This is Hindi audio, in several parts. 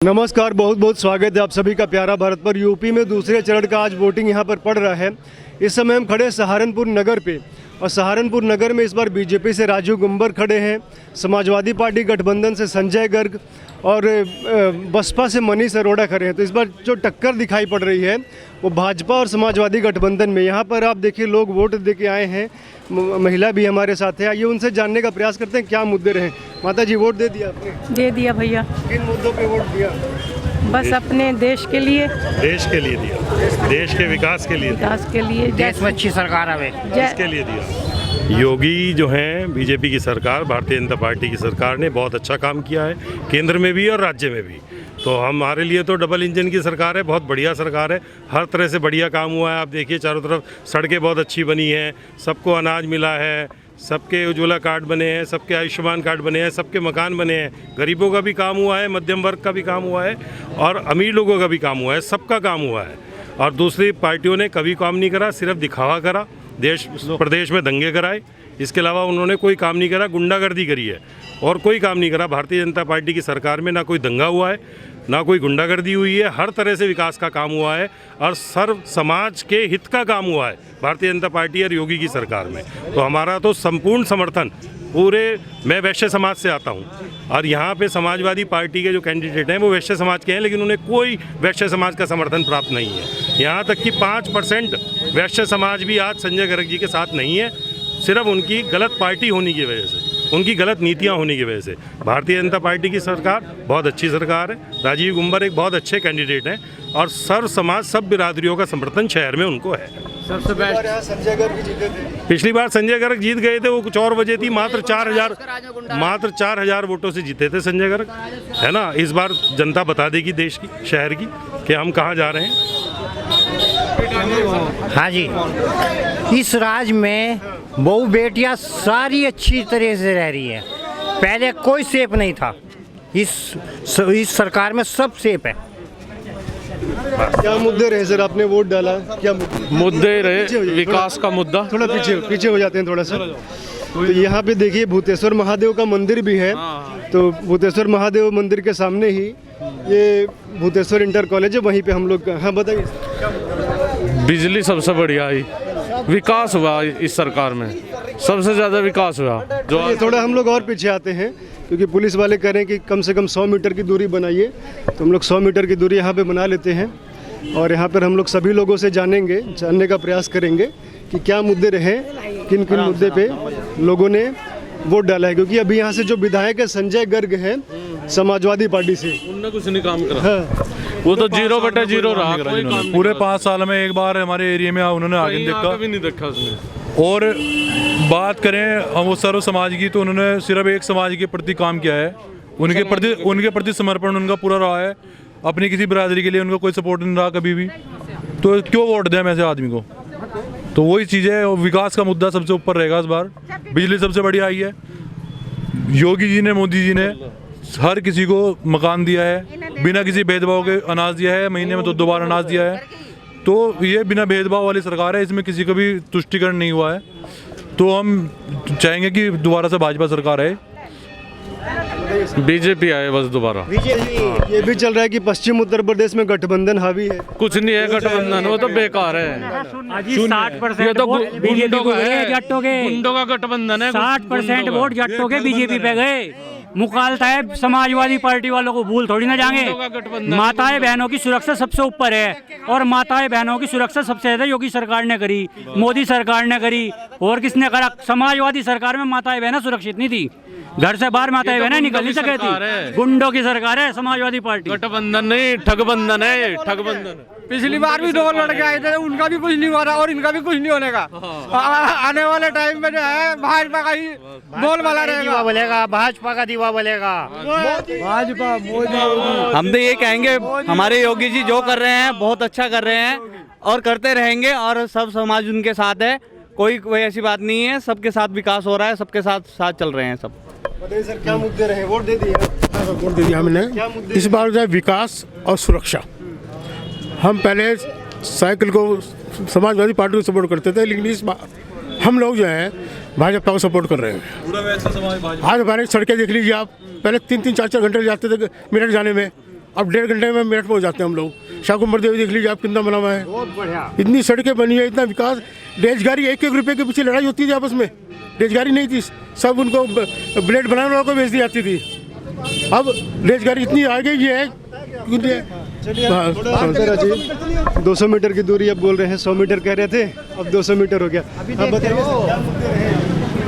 नमस्कार, बहुत बहुत स्वागत है आप सभी का प्यारा भारत पर। यूपी में दूसरे चरण का आज वोटिंग यहाँ पर पड़ रहा है। इस समय हम खड़े सहारनपुर नगर पे और सहारनपुर नगर में इस बार बीजेपी से राजू गुंबर खड़े हैं, समाजवादी पार्टी गठबंधन से संजय गर्ग और बसपा से मनीष अरोड़ा खड़े हैं। तो इस बार जो टक्कर दिखाई पड़ रही है वो भाजपा और समाजवादी गठबंधन में। यहाँ पर आप देखिए लोग वोट दे के आए हैं, महिला भी हमारे साथ है। आइए उनसे जानने का प्रयास करते हैं क्या मुद्दे रहे। माता जी, वोट दे दिया आपने? दे दिया भैया। किन मुद्दों पे वोट दिया? बस अपने देश के लिए दिया, देश के विकास के लिए, विकास के लिए, देश में अच्छी सरकार आवे इसके लिए दिया। योगी जो हैं, बीजेपी की सरकार, भारतीय जनता पार्टी की सरकार ने बहुत अच्छा काम किया है, केंद्र में भी और राज्य में भी। तो हमारे लिए तो डबल इंजन की सरकार है, बहुत बढ़िया सरकार है, हर तरह से बढ़िया काम हुआ है। आप देखिए चारों तरफ सड़कें बहुत अच्छी बनी हैं, सबको अनाज मिला है, सबके उज्ज्वला कार्ड बने हैं, सबके आयुष्मान कार्ड बने हैं, सबके मकान बने हैं, गरीबों का भी काम हुआ है, मध्यम वर्ग का भी काम हुआ है और अमीर लोगों का भी काम हुआ है, सबका काम हुआ है। और दूसरी पार्टियों ने कभी काम नहीं करा, सिर्फ दिखावा करा, देश प्रदेश में दंगे कराए, इसके अलावा उन्होंने कोई काम नहीं करा, गुंडागर्दी करी है और कोई काम नहीं करा। भारतीय जनता पार्टी की सरकार में ना कोई दंगा हुआ है, ना कोई गुंडागर्दी हुई है, हर तरह से विकास का काम हुआ है और सर्व समाज के हित का काम हुआ है भारतीय जनता पार्टी और योगी की सरकार में। तो हमारा तो संपूर्ण समर्थन पूरे, मैं वैश्य समाज से आता हूं और यहाँ पे समाजवादी पार्टी के जो कैंडिडेट हैं वो वैश्य समाज के हैं, लेकिन उन्हें कोई वैश्य समाज का समर्थन प्राप्त नहीं है। यहाँ तक कि 5% वैश्य समाज भी आज संजय गर्ग जी के साथ नहीं है, सिर्फ उनकी गलत पार्टी होने की वजह से, उनकी गलत नीतियां होने की वजह से। भारतीय जनता पार्टी की सरकार बहुत अच्छी सरकार है, राजीव गुंबर एक बहुत अच्छे कैंडिडेट हैं और सर्व समाज, सब बिरादरियों का समर्थन शहर में उनको है। सबसे बेस्ट संजय गर्ग जीते थे। पिछली बार संजय गर्ग जीत गए थे, वो कुछ और वजह थी, मात्र 4,000 वोटों से जीते थे संजय गर्ग, है ना। इस बार जनता बता देगी देश की, शहर की, कि हम कहाँ जा रहे हैं। हाँ जी, इस राज्य में बहू बेटियां सारी अच्छी तरह से रह रही हैं। पहले कोई सेफ नहीं था, इस सरकार में सब सेफ है। क्या मुद्दे रहे सर? आपने वोट डाला, क्या मुद्दे रहे? विकास का मुद्दा। थोड़ा पीछे हो जाते हैं थोड़ा सा। तो यहाँ पे देखिए भूतेश्वर महादेव का मंदिर भी है। तो भूतेश्वर महादेव मंदिर के सामने ही ये भूतेश्वर इंटर कॉलेज है, वहीं पे हम लोग। हाँ बताइए। बिजली सबसे बढ़िया आई, विकास हुआ इस सरकार में, सबसे ज़्यादा विकास हुआ। जो थोड़ा हम लोग और पीछे आते हैं क्योंकि पुलिस वाले कह रहे हैं कि कम से कम 100 मीटर की दूरी बनाइए, तो हम लोग 100 मीटर की दूरी यहाँ पे बना लेते हैं और यहाँ पर हम लोग सभी लोगों से जानने का प्रयास करेंगे कि क्या मुद्दे रहे, किन किन मुद्दे पे लोगों ने वोट डाला है। क्योंकि अभी यहाँ से जो विधायक है संजय गर्ग हैं समाजवादी पार्टी से, उनने कुछ नहीं काम करा। हाँ। वो तो 0/0 रहा, कोई काम पूरे 5 साल में एक बार हमारे एरिया में उन्होंने आगे नहीं देखा उसने। और बात करें हम वो सर्व समाज की, तो उन्होंने सिर्फ एक समाज के प्रति काम किया है, उनके प्रति समर्पण उनका पूरा रहा है। अपनी किसी बिरादरी के लिए उनका कोई सपोर्ट नहीं रहा कभी भी, तो क्यों वोट दें ऐसे आदमी को। तो वही चीज़ है, विकास का मुद्दा सबसे ऊपर रहेगा इस बार। बिजली सबसे बढ़िया आई है, योगी जी ने, मोदी जी ने हर किसी को मकान दिया है, बिना किसी भेदभाव के अनाज दिया है, महीने में 2 बार अनाज दिया है। तो ये बिना भेदभाव वाली सरकार है, इसमें किसी का भी तुष्टिकरण नहीं हुआ है। तो हम चाहेंगे कि दोबारा से भाजपा सरकार आए, बीजेपी आए बस दोबारा। ये भी चल रहा है कि पश्चिम उत्तर प्रदेश में गठबंधन हावी है। कुछ नहीं है गठबंधन, वो तो बेकार है। 60% ये तो बीजेपी को गए, जट्टों के, गुंडों का गठबंधन है। 60% वोट जट्टों के बीजेपी पे गए। मुखालता है समाजवादी पार्टी वालों को, भूल थोड़ी ना जाएंगे। माताएं बहनों की सुरक्षा सबसे ऊपर है और माताएं बहनों की सुरक्षा सबसे ज्यादा योगी सरकार ने करी, मोदी सरकार ने करी। और किसने करा? समाजवादी सरकार में माताएं बहनें सुरक्षित नहीं थी, घर से बाहर माताएं बहनें निकल नहीं सके थी। गुंडों की सरकार है समाजवादी पार्टी। गठबंधन नहीं, ठगबंधन है, ठगबंधन। पिछली बार भी 2 लड़के आए थे, उनका भी कुछ नहीं हो रहा और इनका भी कुछ नहीं होने का। आने वाले टाइम में जो है भाजपा का ही बोलबाला रहेगा, बोलेगा भाजपा का दीवा बोलेगा। भाजपा मोदी। हम तो ये कहेंगे हमारे योगी जी जो कर रहे हैं बहुत अच्छा कर रहे हैं और करते रहेंगे और सब समाज उनके साथ है। कोई ऐसी बात नहीं है, सबके साथ विकास हो रहा है, सबके साथ चल रहे हैं सब। बताइए सर, क्या मुद्दे रहे? वोट दे दिया? वोट दे दिया हमने। इस बार जो है विकास और सुरक्षा। हम पहले साइकिल को समाजवादी पार्टी को सपोर्ट करते थे, लेकिन इस बार हम लोग जो है भाजपा को सपोर्ट कर रहे हैं। आज हमारी सड़कें देख लीजिए आप, पहले 3-3, 4-4 घंटे जाते थे मिनट जाने में, अब 1.5 घंटे में मेरठ पहुँच जाते हैं हम लोग। शाकुंभर देवी देख लीजिए आप, कितना बना हुआ है, बहुत बढ़िया। इतनी सड़कें बनी है, इतना विकास। रेजगारी 1-1 रुपये के पीछे लड़ाई होती थी आपस में, रेजगारी नहीं थी, सब उनको ब्लेड बनाने वालों को बेच दी जाती थी। अब रेजगारी इतनी आ गई है। चलिए 200 मीटर की दूरी अब बोल रहे हैं, 100 मीटर कह रहे थे, अब 200 मीटर हो गया। अब बताइए।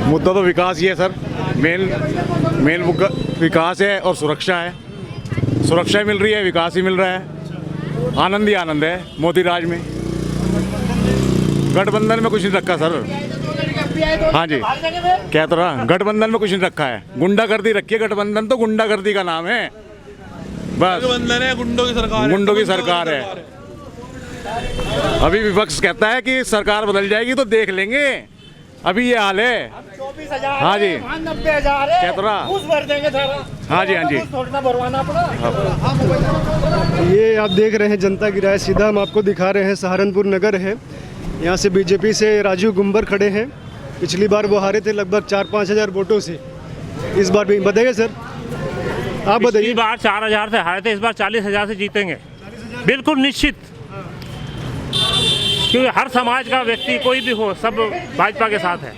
मुद्दा तो विकास ही है सर, मेन विकास है और सुरक्षा है। सुरक्षा मिल रही है, विकास ही मिल रहा है, आनंद ही आनंद है मोदी राज में। गठबंधन में कुछ नहीं रखा सर। हाँ जी, क्या तो रहा, गठबंधन में कुछ नहीं रखा है, गुंडागर्दी रखी है। गठबंधन तो गुंडागर्दी का नाम है, बस गठबंधन है, गुंडों की सरकार है, गुंडों की सरकार है। अभी विपक्ष कहता है कि सरकार बदल जाएगी तो देख लेंगे, अभी ये हाल है। हाँ जी, 90,000 क्या तो रहा, भर देंगे सारा। हाँ जी, हाँ जी। ये आप देख रहे हैं जनता की राय, सीधा हम आपको दिखा रहे हैं। सहारनपुर नगर है, यहाँ से बीजेपी से राजू गुम्बर खड़े हैं। पिछली बार वो हारे थे लगभग 4-5 हज़ार वोटों से, इस बार भी बताइए सर, आप बताइए। पिछली बार 4,000 से हारे थे, इस बार 40,000 से जीतेंगे, बिल्कुल निश्चित। क्योंकि हर समाज का व्यक्ति कोई भी हो, सब भाजपा के साथ है।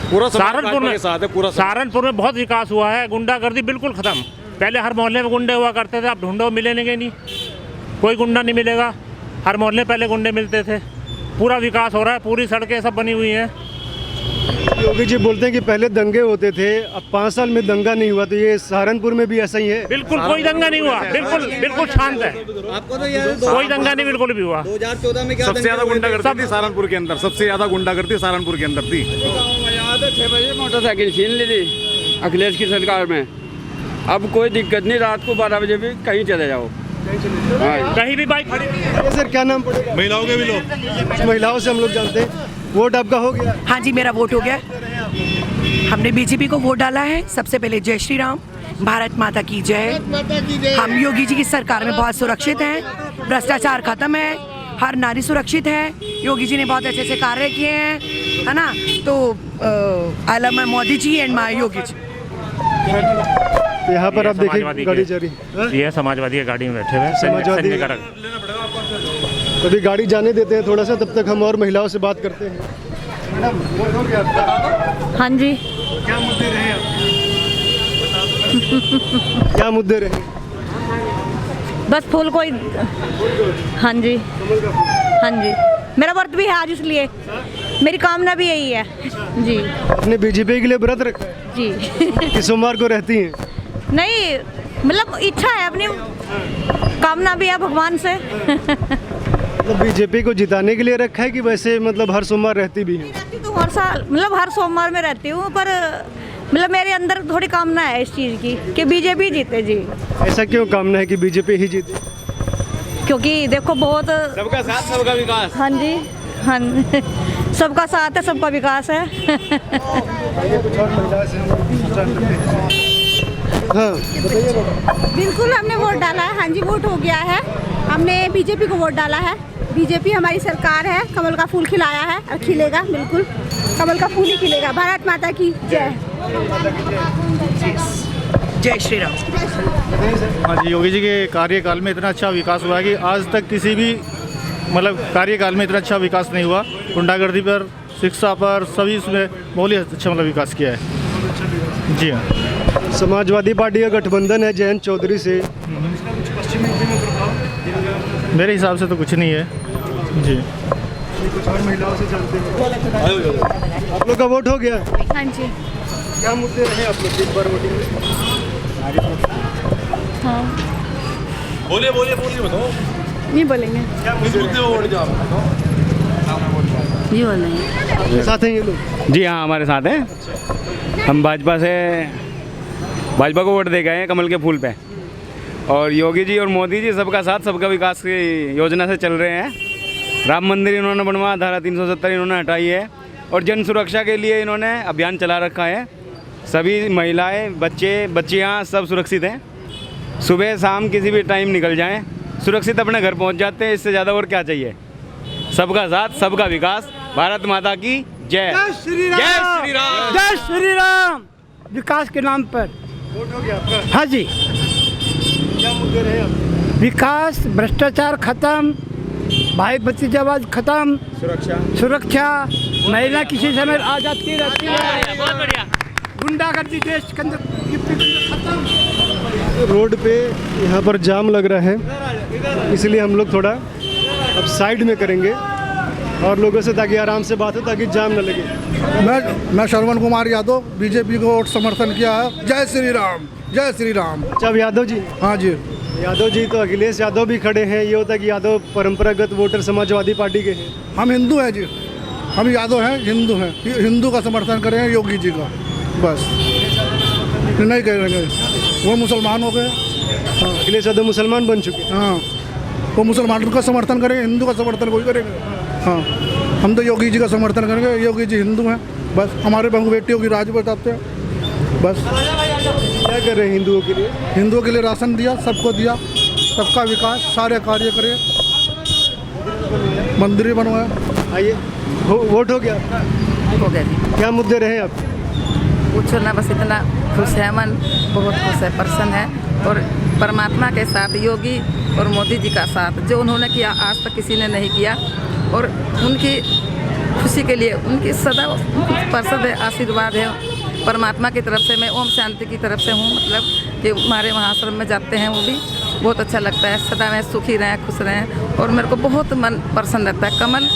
पूरा सहारनपुर में बहुत विकास हुआ है, गुंडागर्दी बिल्कुल खत्म। पहले हर मोहल्ले में गुंडे हुआ करते थे, अब ढूंढो मिलेंगे नहीं, कोई गुंडा नहीं मिलेगा। हर मोहल्ले पहले गुंडे मिलते थे। पूरा विकास हो रहा है, पूरी सड़कें सब बनी हुई हैं। योगी जी बोलते हैं कि पहले दंगे होते थे, अब 5 साल में दंगा नहीं हुआ, तो ये सहारनपुर में भी ऐसा ही है? बिल्कुल कोई दंगा नहीं हुआ, बिल्कुल शांत है, आपको तो ये कोई दंगा नहीं बिल्कुल भी हुआ। 2014 में क्या सबसे ज्यादा गुंडागर्दी थी सहारनपुर के अंदर, सबसे ज्यादा गुंडागर्दी सहारनपुर के अंदर थी। 6 बजे मोटरसाइकिल छीन ली थी अखिलेश की सरकार में। अब कोई दिक्कत नहीं, रात को 12 बजे भी कहीं चले जाओ, कहीं भी बाइक खड़ी। सर क्या नाम पड़ेगा? महिलाओं के भी लोग, महिलाओं से हम लोग जानते हैं। वोट आपका हो गया? हाँ जी, मेरा वोट हो गया। हमने बीजेपी को वोट डाला है। सबसे पहले जय श्री राम, भारत माता की जय। हम योगी जी की सरकार में बहुत सुरक्षित हैं, भ्रष्टाचार खत्म है, हर नारी सुरक्षित है। योगी जी ने बहुत अच्छे से कार्य किए हैं, है ना। तो I love my Modi ji and my Yogi ji. यहाँ पर आप देखिए गाड़ी जा रही है, ये समाजवादी की गाड़ी में बैठे हुए हैं, समाजवादी। कभी गाड़ी जाने देते हैं थोड़ा सा, तब तक हम और महिलाओं से बात करते हैं। मैडम वोट हो गया आपका? हाँ जी। क्या मुद्दे रहे क्या मुद्दे रहे? बस फूल कोई। हाँ जी, हाँ जी, मेरा व्रत भी है आज, इसलिए मेरी कामना भी यही है जी। आपने बीजेपी के लिए व्रत रखा है जी? कि सोमवार को रहती हैं? नहीं, मतलब इच्छा है, अपनी कामना भी है भगवान से। मतलब बीजेपी को जिताने के लिए रखा है कि वैसे मतलब हर सोमवार रहती भी है? रहती तो हर साल, मतलब हर सोमवार में रहती हूँ, पर मतलब मेरे अंदर थोड़ी कामना है इस चीज़ की कि बीजेपी जीते जी। ऐसा क्यों कामना है कि बीजेपी ही जीते? क्योंकि देखो बहुत सबका साथ सबका विकास। हाँ जी, हाँ सबका साथ है, सबका विकास है। हाँ बिल्कुल, हमने वोट डाला है। हाँ जी, वोट हो गया है। हमने बीजेपी को वोट डाला है। बीजेपी हमारी सरकार है, कमल का फूल खिलाया है और खिलेगा, बिल्कुल कमल का फूल ही खिलेगा। भारत माता की जय। जय श्री राम। हाँ जी, योगी जी के कार्यकाल में इतना अच्छा विकास हुआ है कि आज तक किसी भी मतलब कार्यकाल में इतना अच्छा विकास नहीं हुआ। गुंडागर्दी पर, शिक्षा पर, सभी इसमें बहुत ही अच्छा मतलब विकास किया है। जी हाँ। समाजवादी पार्टी का गठबंधन है जयंत चौधरी से। मेरे हिसाब से तो कुछ नहीं है जी। कुछ और महिलाओं से जानते हैं। आप लोग का वोट हो गया? हाँ जी। क्या मुद्दे रहे आप लोग इस बार वोटिंग में? हाँ, बोलिए बताओ, नहीं बोलेंगे, किस मुद्दे पे वोट जाओ? नहीं बोलेंगे। साथ हैं ये लोग? जी हाँ, हमारे साथ हैं। हम भाजपा को वोट दे गए हैं कमल के फूल पे। और योगी जी और मोदी जी सबका साथ सबका विकास की योजना से चल रहे हैं। राम मंदिर इन्होंने बनवा, धारा 370 इन्होंने हटाई है, और जन सुरक्षा के लिए इन्होंने अभियान चला रखा है। सभी महिलाएं, बच्चियां सब सुरक्षित हैं। सुबह शाम किसी भी टाइम निकल जाएं, सुरक्षित अपने घर पहुंच जाते हैं। इससे ज़्यादा और क्या चाहिए? सबका साथ सबका विकास। भारत माता की जय। जय श्री राम। जय श्री राम। जय श्री राम। विकास के नाम पर वोट हो गया आपका? हाँ जी। मुद्दे रहे आपके? विकास, भ्रष्टाचार खत्म, भाई भतीजावाद खत्म, सुरक्षा, महिला किसी समय आजाद की रहती है, बहुत बढ़िया। गुंडागर्दी देश के अंदर खत्म। रोड पे यहाँ पर जाम लग रहा है, इसलिए हम लोग थोड़ा अब साइड में करेंगे और लोगों से, ताकि आराम से बात हो, ताकि जाम न लगे। मैं श्रवण कुमार यादव, बीजेपी को वोट समर्थन किया है। जय श्री राम, जय श्री राम। अच्छा, अब यादव जी, हाँ जी, यादव जी तो अखिलेश यादव भी खड़े हैं। ये होता है कि यादव परंपरागत वोटर समाजवादी पार्टी के हैं। हम हिंदू हैं जी, हम यादव हैं, हिंदू हैं, हिंदू का समर्थन करें योगी जी का, बस नहीं करेंगे। वो मुसलमान हो गए। हाँ, अखिलेश यादव मुसलमान बन चुके हैं। हाँ, वो मुसलमान का समर्थन करेंगे, हिंदू का समर्थन कोई करेंगे। हाँ, हम तो योगी जी का समर्थन करेंगे, योगी जी हिंदू हैं, बस हमारे बहू बेटियों की राज बताते हैं, बस। क्या कर रहे हैं हिंदुओं के लिए? हिंदुओं के लिए राशन दिया, सबको दिया, सबका विकास, सारे कार्य करे, मंदिर बनवाया। आइए, वोट हो गया? हो गया जी। क्या मुद्दे रहे आपके? पूछो ना, बस इतना खुश है मन, बहुत खुश है, प्रसन्न है। और परमात्मा के साथ, योगी और मोदी जी का साथ, जो उन्होंने किया आज तक किसी ने नहीं किया, और उनकी खुशी के लिए उनकी सदा प्रसन्न आशीर्वाद है परमात्मा की तरफ से। मैं ओम शांति की तरफ से हूँ, मतलब कि हमारे वहाँ आश्रम में जाते हैं, वो भी बहुत अच्छा लगता है। सदा मैं सुखी रहें, खुश रहें, और मेरे को बहुत मन प्रसन्न रहता है। कमल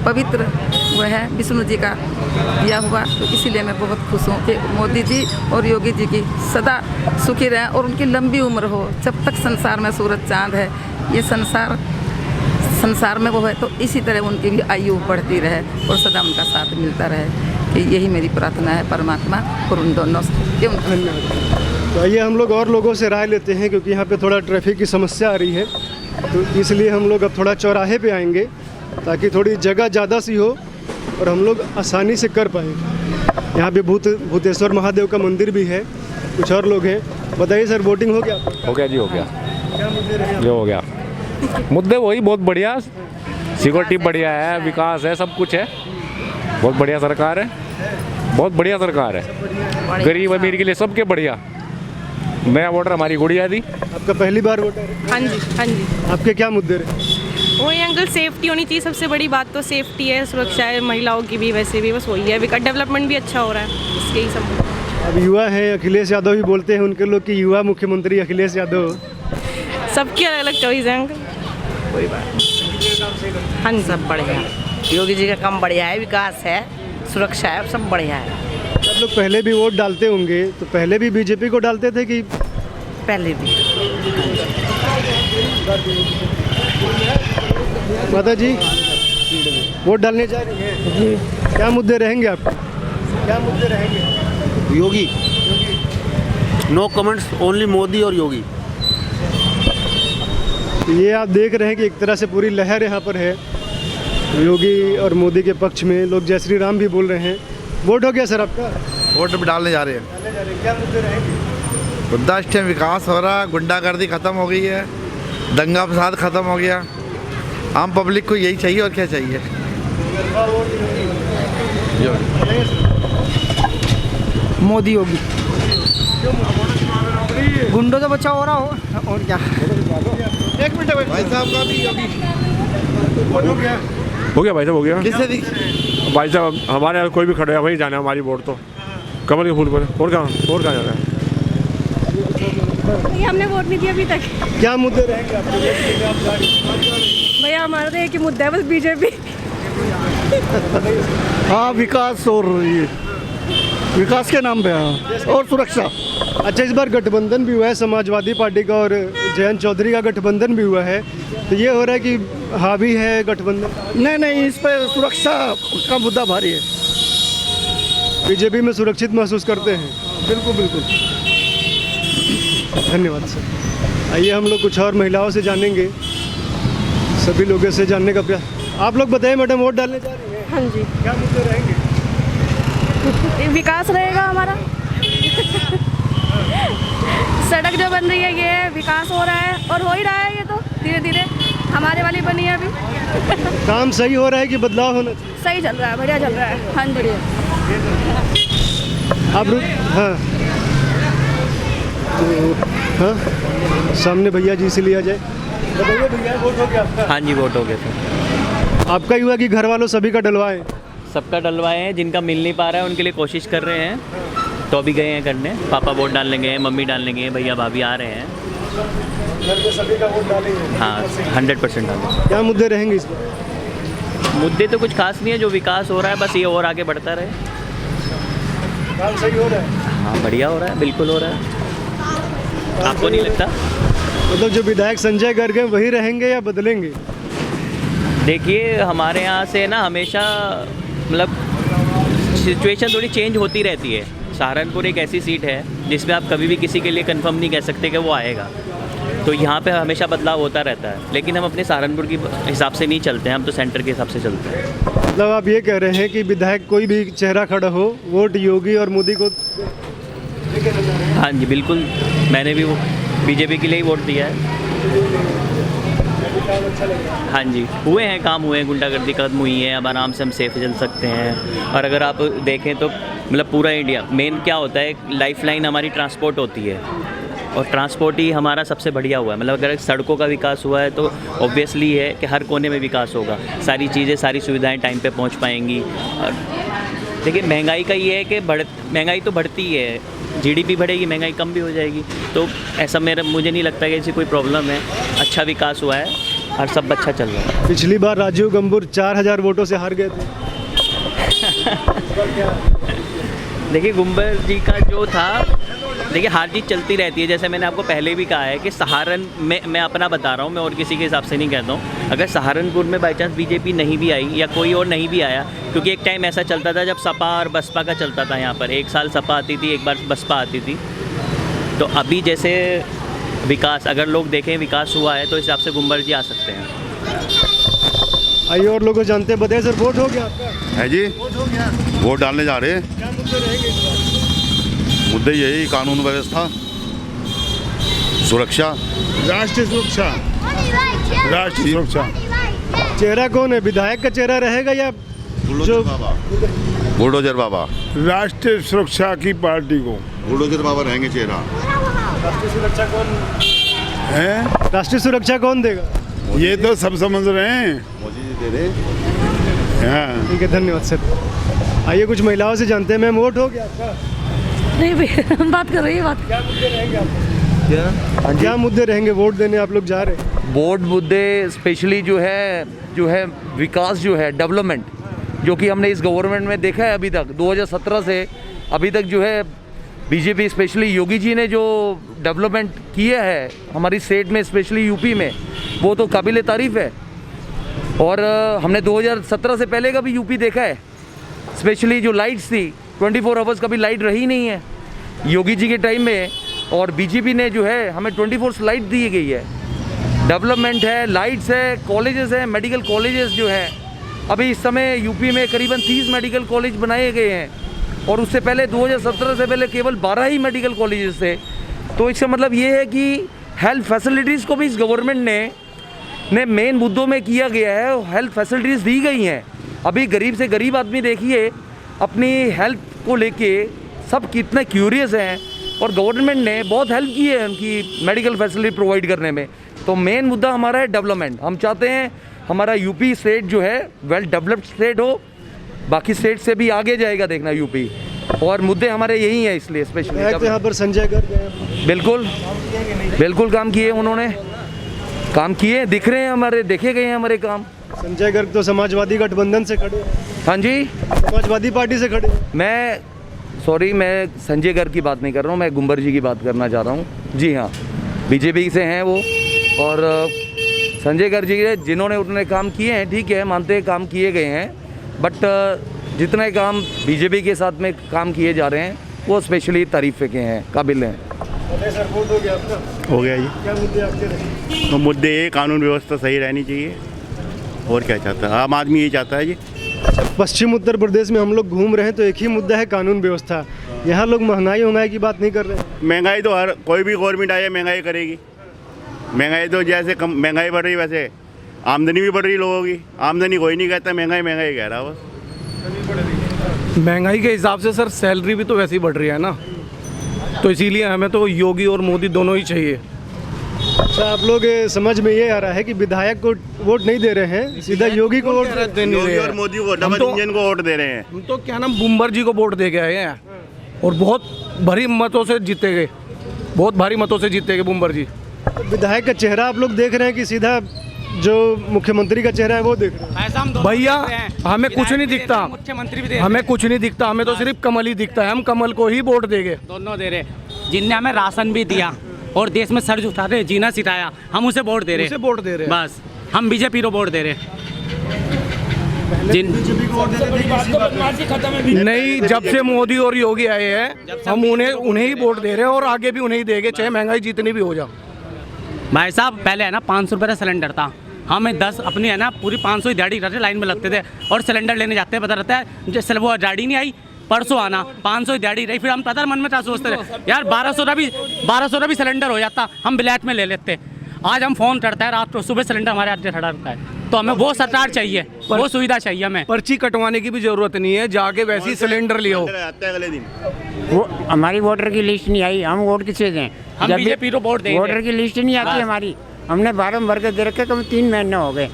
पवित्र वो है विष्णु जी का दिया हुआ, तो इसीलिए मैं बहुत खुश हूँ कि मोदी जी और योगी जी की सदा सुखी रहें और उनकी लंबी उम्र हो। जब तक संसार में सूरज चाँद है, ये संसार में वो है, तो इसी तरह उनकी भी आयु बढ़ती रहे और सदा उनका साथ मिलता रहे, कि यही मेरी प्रार्थना है परमात्मा और उन दोनों से। तो आइए हम लोग और लोगों से राय लेते हैं, क्योंकि यहाँ पे थोड़ा ट्रैफिक की समस्या आ रही है, तो इसलिए हम लोग अब थोड़ा चौराहे पे आएंगे, ताकि थोड़ी जगह ज़्यादा सी हो और हम लोग आसानी से कर पाएँ। यहाँ पे भूतेश्वर महादेव का मंदिर भी है, कुछ और लोग हैं। बताइए सर, वोटिंग हो गया? हो गया जी, हो गया। क्या मुद्दे रहे? ये हो गया, मुद्दे वही बहुत बढ़िया, सिक्योरिटी बढ़िया है, विकास है, सब कुछ है, बहुत बढ़िया सरकार है, बहुत बढ़िया सरकार है, गरीब अमीर के लिए सबके बढ़िया। नया वोटर हमारी गुड़िया थी। आपका पहली बार वोटर है? हाँ जी, हाँ जी। आपके क्या मुद्दे रहे? वही अंकल, सेफ्टी होनी चाहिए, सबसे बड़ी बात तो सेफ्टी है, सुरक्षा है, महिलाओं की भी, वैसे भी बस वही है। डेवलपमेंट भी अच्छा हो रहा है, इसके ही सब। अब युवा है, अखिलेश यादव भी बोलते हैं उनके लोग कि युवा मुख्यमंत्री अखिलेश यादव। सबकी अलग अलग चॉइस है अंकल, कोई बात। हाँ जी, सब बढ़िया, योगी जी का काम बढ़िया है, विकास है, सुरक्षा है, सब बढ़िया है। सब लोग पहले भी वोट डालते होंगे, तो पहले भी बीजेपी को डालते थे कि? पहले भी। माता जी वोट डालने जा रही हैं जी, क्या मुद्दे रहेंगे आपके? क्या मुद्दे रहेंगे? योगी, नो कमेंट्स, ओनली मोदी और योगी। तो ये आप देख रहे हैं कि एक तरह से पूरी लहर यहाँ पर है, योगी और मोदी के पक्ष में। लोग जय श्री राम भी बोल रहे हैं। वोट हो गया सर आपका? वोट भी डालने जा रहे हैं। क्या मुद्दे रहेंगे? वृद्धाश्रम विकास हो रहा, गुंडागर्दी खत्म हो गई है, दंगा फसाद खत्म हो गया। आम पब्लिक को यही चाहिए, और क्या चाहिए। मोदी योगी, गुंडों से बचा हो रहा हो, और क्या। एक मिनट भाई साहब का भी योगी हो गया? हो गया भाई साहब, हो गया। किससे भाई साहब हमारे यहाँ कोई भी खड़े है, वहीं जाना है हमारी वोट तो, कमल के फूल पर। और कहाँ जाना है? हमने वोट नहीं दिया अभी तक। क्या मुद्दे रहेंगे आपके? भैया हमारा तो एक ही मुद्दा है, बस बीजेपी। हाँ, विकास और ये विकास के नाम पे, हाँ, और सुरक्षा। अच्छा, इस बार गठबंधन भी हुआ है, समाजवादी पार्टी का और जयंत चौधरी का गठबंधन भी हुआ है, तो ये हो रहा है कि हावी है गठबंधन? नहीं, इस पर सुरक्षा का मुद्दा भारी है। बीजेपी में सुरक्षित महसूस करते हैं? बिल्कुल बिल्कुल। धन्यवाद सर। आइए हम लोग कुछ और महिलाओं से जानेंगे, सभी लोगों से जानने का प्रयास। आप लोग बताइए मैडम, वोट डालने जा रही हैं? हाँ जी। क्या मुद्दे रहेंगे? विकास रहेगा हमारा। सड़क जो बन रही है, ये विकास हो रहा है, और हो ही रहा है, ये तो धीरे धीरे हमारे वाली बनी है अभी। काम सही हो रहा है कि बदलाव होना चाहिए? सही चल रहा है, बढ़िया चल रहा है। हाँ, बढ़िया। आप हाँ हाँ, सामने भैया जी से लिया जाए। बताइए भैया, वोट हो गया आपका? हाँ जी, वोट हो गया सर। आपका ही हुआ कि घर वालों सभी का डलवाएं? सबका डलवाए हैं, जिनका मिल नहीं पा रहा है उनके लिए कोशिश कर रहे हैं, तो अभी गए हैं करने। पापा वोट डालने गए हैं, मम्मी डालने गए हैं, भैया भाभी आ रहे हैं। घर पे सभी का वोट डालेंगे? हाँ, 100% डालेंगे। क्या मुद्दे रहेंगे इस बार? मुद्दे तो कुछ खास नहीं है, जो विकास हो रहा है बस ये और आगे बढ़ता रहे। काम सही हो रहा है? हाँ, बढ़िया हो रहा है, बिल्कुल हो रहा है। आपको नहीं लगता? मतलब जो विधायक संजय गर्ग हैं वही रहेंगे या बदलेंगे? देखिए, हमारे यहाँ से ना हमेशा मतलब सिचुएशन थोड़ी चेंज होती रहती है। सहारनपुर एक ऐसी सीट है जिसमें आप कभी भी किसी के लिए कंफर्म नहीं कह सकते कि वो आएगा, तो यहाँ पे हमेशा बदलाव होता रहता है। लेकिन हम अपने सहारनपुर के हिसाब से नहीं चलते हैं, हम तो सेंटर के हिसाब से चलते हैं। मतलब आप ये कह रहे हैं कि विधायक कोई भी चेहरा खड़ा हो, वोट योगी और मोदी को? हाँ जी, बिल्कुल। मैंने भी वो बीजेपी के लिए ही वोट दिया है। हाँ जी, हुए हैं काम, हुए हैं, गुंडागर्दी खत्म हुई है, अब आराम से हम सेफ चल सकते हैं। और अगर आप देखें तो मतलब पूरा इंडिया, मेन क्या होता है, लाइफलाइन हमारी ट्रांसपोर्ट होती है, और ट्रांसपोर्ट ही हमारा सबसे बढ़िया हुआ है। मतलब अगर सड़कों का विकास हुआ है तो ऑब्वियसली है कि हर कोने में विकास होगा, सारी चीज़ें, सारी सुविधाएं टाइम पे पहुंच पाएंगी। और देखिए, महंगाई का ये है कि महंगाई तो बढ़ती ही है, जीडीपी बढ़ेगी, महंगाई कम भी हो जाएगी, तो ऐसा मुझे नहीं लगता कि ऐसी कोई प्रॉब्लम है। अच्छा विकास हुआ है और सब अच्छा चल रहा है। पिछली बार राजीव गंभीर 4000 वोटों से हार गए थे। देखिए, गुंबर जी का जो था, देखिए हार जीत चलती रहती है। जैसे मैंने आपको पहले भी कहा है कि सहारन में, मैं अपना बता रहा हूँ, मैं और किसी के हिसाब से नहीं कहता हूँ, अगर सहारनपुर में बाई चांस बीजेपी नहीं भी आई या कोई और नहीं भी आया, क्योंकि एक टाइम ऐसा चलता था जब सपा और बसपा का चलता था यहाँ पर, एक साल सपा आती थी, एक बार बसपा आती थी। तो अभी जैसे विकास, अगर लोग देखें विकास हुआ है, तो इस हिसाब से गुंबर जी आ सकते हैं। आइए और लोगों जानते हैं। बताइए सर, वोट हो गया आपका? है जी, वोट डालने जा रहे हैं। क्या मुद्दे रहेंगे इस बार? मुद्दे यही, कानून व्यवस्था, सुरक्षा, राष्ट्रीय सुरक्षा, राष्ट्रीय सुरक्षा। चेहरा कौन है? विधायक का चेहरा रहेगा या जो बुलडोजर बाबा? राष्ट्रीय सुरक्षा की पार्टी को बुलडोजर बाबा रहेंगे चेहरा। राष्ट्रीय सुरक्षा कौन है? राष्ट्रीय सुरक्षा कौन देगा? ये तो सब समझ रहे हैं, मोदी जी दे रहे। हाँ, ठीक है, धन्यवाद सर। आइए कुछ महिलाओं से जानते हैं। मैम, वोट हो गया आपका? नहीं, बात कर रही है बात। क्या मुद्दे रहेंगे आपके? क्या मुद्दे रहेंगे? वोट देने आप लोग जा रहे हैं। वोट मुद्दे स्पेशली जो है विकास, जो है डेवलपमेंट, जो कि हमने इस गवर्नमेंट में देखा है अभी तक 2017 से अभी तक, जो है बीजेपी स्पेशली योगी जी ने जो डेवलपमेंट किया है हमारी स्टेट में, स्पेशली यूपी में, वो तो काबिल तारीफ़ है। और हमने 2017 से पहले का भी यूपी देखा है, स्पेशली जो लाइट्स थी 24 आवर्स कभी लाइट रही नहीं है योगी जी के टाइम में, और बीजेपी ने जो है हमें 24 लाइट दी गई है। डेवलपमेंट है, लाइट्स है, कॉलेजेस हैं, मेडिकल कॉलेजेस जो हैं, अभी इस समय यूपी में करीबन 30 मेडिकल कॉलेज बनाए गए हैं, और उससे पहले 2017 से पहले केवल 12 ही मेडिकल कॉलेजेस थे। तो इसका मतलब ये है कि हेल्थ फैसिलिटीज़ को भी इस गवर्नमेंट ने मेन मुद्दों में किया गया है, हेल्थ फैसिलिटीज़ दी गई हैं। अभी गरीब से गरीब आदमी देखिए अपनी हेल्थ को लेके सब कितने क्यूरियस हैं, और गवर्नमेंट ने बहुत हेल्प की है उनकी मेडिकल फैसिलिटी प्रोवाइड करने में। तो मेन मुद्दा हमारा है डेवलपमेंट। हम चाहते हैं हमारा यूपी स्टेट जो है वेल डेवलप्ड स्टेट हो, बाकी स्टेट से भी आगे जाएगा देखना यूपी, और मुद्दे हमारे यही हैं, इसलिए स्पेशली। यहाँ पर संजय गर्ग बिल्कुल काम किए, उन्होंने काम किए, दिख रहे हैं हमारे, देखे गए हैं हमारे काम। संजय गर्ग तो समाजवादी गठबंधन से खड़े हैं। हाँ जी, समाजवादी पार्टी से खड़े हैं। मैं संजय गर्ग की बात नहीं कर रहा हूँ, मैं गुंबर जी की बात करना चाह रहा हूँ। जी हाँ, बीजेपी से हैं वो, और संजय गर्ग जी जिन्होंने उतने काम किए हैं, ठीक है, मानते हैं काम किए गए हैं, बट जितने काम बीजेपी के साथ में काम किए जा रहे हैं वो स्पेशली तारीफ़ के हैं, काबिल हैं। सर, वोट हो गया आपका? हो गया जी। क्या मुद्दे आपके रहे? तो मुद्दे ये, कानून व्यवस्था सही रहनी चाहिए, और क्या चाहता है आम आदमी, यही चाहता है जी। पश्चिम उत्तर प्रदेश में हम लोग घूम रहे हैं तो एक ही मुद्दा है, कानून व्यवस्था। यहाँ लोग महंगाई की बात नहीं कर रहे हैं। महंगाई तो हर कोई भी गवर्नमेंट आए महंगाई करेगी। महंगाई तो जैसे कम महंगाई बढ़ रही, वैसे आमदनी भी बढ़ रही लोगों की। आमदनी कोई नहीं कहता, महंगाई कह रहा बस। महंगाई के हिसाब से सर सैलरी भी तो वैसे ही बढ़ रही है ना। तो इसीलिए हमें तो योगी और मोदी दोनों ही चाहिए। अच्छा, आप लोग समझ में ये आ रहा है कि विधायक को वोट नहीं दे रहे हैं, सीधा योगी को वोट दे रहे योगी और मोदी को डबल इंजन को वोट दे रहे हैं। हम तो क्या नाम बुम्बर जी को वोट दे के आए हैं और बहुत भारी मतों से जीते गए, बहुत भारी मतों से जीते गए बुम्बर जी। विधायक का चेहरा आप लोग देख रहे हैं कि सीधा जो मुख्यमंत्री का चेहरा है वो देख रहे हैं? भैया हमें कुछ नहीं दिखता, हमें कुछ नहीं दिखता, हमें तो सिर्फ कमल ही दिखता है। हम कमल को ही वोट देंगे। दोनों दे रहे, जिनने हमें राशन भी दिया और देश में सर झुकाते जीना सिखाया, हम उसे वोट दे रहे, उसे वोट दे रहे हैं। बस हम बीजेपी को वोट दे रहे। नहीं, जब से मोदी और योगी आए हैं हम उन्हें ही वोट दे रहे हैं और आगे भी उन्हें ही देंगे, चाहे महंगाई जितनी भी हो जाए। भाई साहब पहले है ना 500 रुपये का सिलेंडर था, हमें 10 अपनी है ना पूरी 500 ही दिहाड़ी करते लाइन में लगते थे और सिलेंडर लेने जाते हैं, पता रहता है जैसे वो गाड़ी नहीं आई परसों आना 500 ही दिहाड़ी रही। फिर हम पता मन में क्या सोचते रहे यार 1200 भी सिलेंडर हो जाता, हम ब्लैक में ले लेते। आज हम फ़ोन करते हैं रात को, सुबह सिलेंडर हमारे हाथ खड़ा रहता है। तो हमें वो सरकार चाहिए, वो सुविधा चाहिए हमें। पर्ची कटवाने की भी जरूरत नहीं है, जाके वैसे ही सिलेंडर लियो। अगले दिन वो हमारी वोटर की लिस्ट नहीं आई, हम वोट किसे दें? हम बीजेपी को वोट देंगे। वोटर की लिस्ट नहीं आती हमारी, हमने 12 भर के दे रखे, कभी 3 महीने हो गए,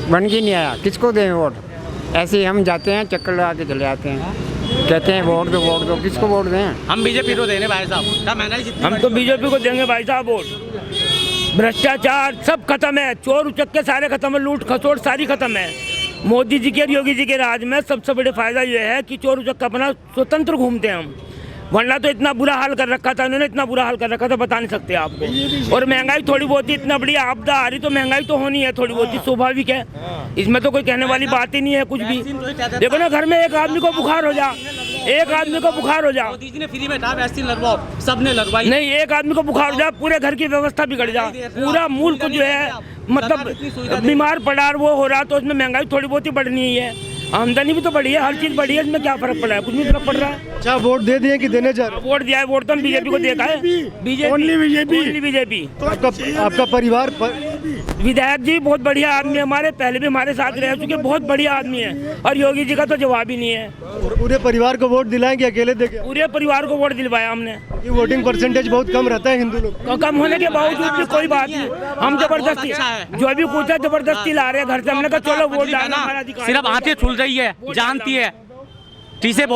बन के नहीं आया। किसको दें वोट? ऐसे ही हम जाते हैं, चक्कर लगा के चले आते हैं, कहते हैं वोट दो, किसको वोट दें? हम बीजेपी को देने भाई साहब, हम तो बीजेपी को देंगे भाई साहब वोट। भ्रष्टाचार सब खत्म है, चोर उचक्के सारे खत्म है, लूट खसोट सारी खत्म है। मोदी जी के और योगी जी के राज में सबसे बड़ा फायदा ये है कि चोर उचक्का अपना स्वतंत्र घूमते हैं हम, वरना तो इतना बुरा हाल कर रखा था उन्होंने, इतना बुरा हाल कर रखा था बता नहीं सकते आपको। और महंगाई थोड़ी बहुत ही इतना बड़ी आपदा आ रही, तो महंगाई तो होनी है थोड़ी बहुत ही, स्वाभाविक है, इसमें तो कोई कहने वाली बात ही नहीं है कुछ भी। देखो ना, घर में एक आदमी को बुखार हो जा, एक आदमी को बुखार हो जा, मोदी जी ने फ्री में कहा वैक्सीन लगवाओ, सबने लगवाई नहीं, एक आदमी को बुखार हो जा पूरे घर की व्यवस्था बिगड़ जा, पूरा मुल्क जो है मतलब बीमार पड़ा वो हो रहा। तो उसमें महंगाई थोड़ी बहुत ही बढ़नी ही है, आमदनी भी तो बढ़ी है, हर चीज बढ़ी है, इसमें क्या फर्क पड़ा है? कुछ नहीं फर्क पड़ रहा है। अच्छा, वोट दे दिए कि देने जा रहे? वोट दिया है, वोट तो हम बीजेपी को देखा है, बीजेपी। तो आपका परिवार विधायक जी बहुत बढ़िया आदमी है, हमारे पहले भी हमारे साथ रह चुके, बहुत बढ़िया आदमी है। और योगी जी का तो जवाब ही नहीं है। पूरे परिवार को वोट दिलाएंगे अकेले देंगे? पूरे परिवार को वोट दिलवाया हमने। ये वोटिंग परसेंटेज बहुत कम रहता है हिंदू लोग, कम होने के बावजूद भी कोई बात नहीं, हम जबरदस्ती जो भी कुछ है जबरदस्ती ला रहे हैं घर से, हमने कहा चलो वोट डालना हमारा अधिकार। सिर्फ आंखें खुल रही है, जानती है चीजें